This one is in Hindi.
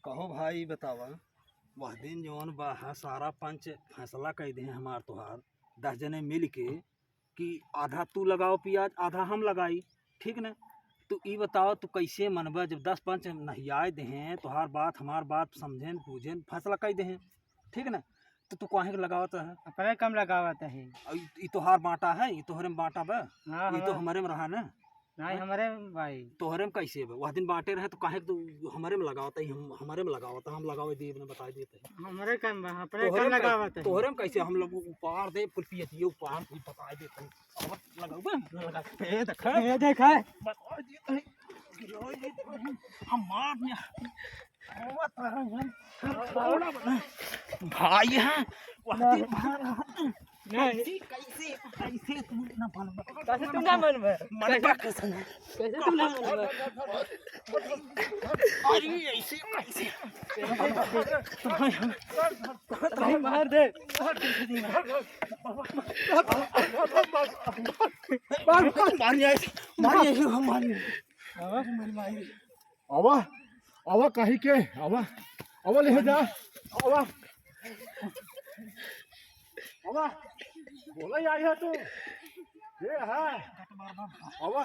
कहो भाई बतावा वह दिन जौन बा सारा पंच फैसला कर दे हमार तोहार 10 जने मिल के कि आधा तू लगाओ प्याज आधा हम लगाई, ठीक न? तू ई बताओ तू कैसे मनबा जब 10 पंच नहियाए दें तोहार बात हमार बात समझें बूझें फैसला कर दें, ठीक न? तो तू काहे के लगावत है? अपने कम लगावत है। ई तोहार बाटा है, ई तोहरे में बाटा बा, हाँ ई तो हमारे में रहा ना। नहीं हमारे भाई तोहरे में कैसे बा? वह दिन बांटे रहे तो काहे के तू हमारे में लगावत है? हम हमारे में लगावत है, हम लगावे दिए ने बता देते हैं। हमारे कम बा, अपने कम लगावत है। तोहरे में कैसे हम लोग उपहार दे कुल पियतिए उपहार कुल बता देते हैं। अब लगाओ ना लगा ए देखा ये देखा बता देते हैं गिरो देते हैं हम मार ने वो तारा बना भाई हैं वह दिन नहीं कैसे कैसे तू ना बन कैसे तुम ना मन में मनबा कैसे कैसे तुम ना मन में अरे ऐसे कैसे नहीं मार दे मारिए हम मारिए आवा आवा कहीं के आवा आवा ले जा आवा आवा बोला आई है तू ये है आवा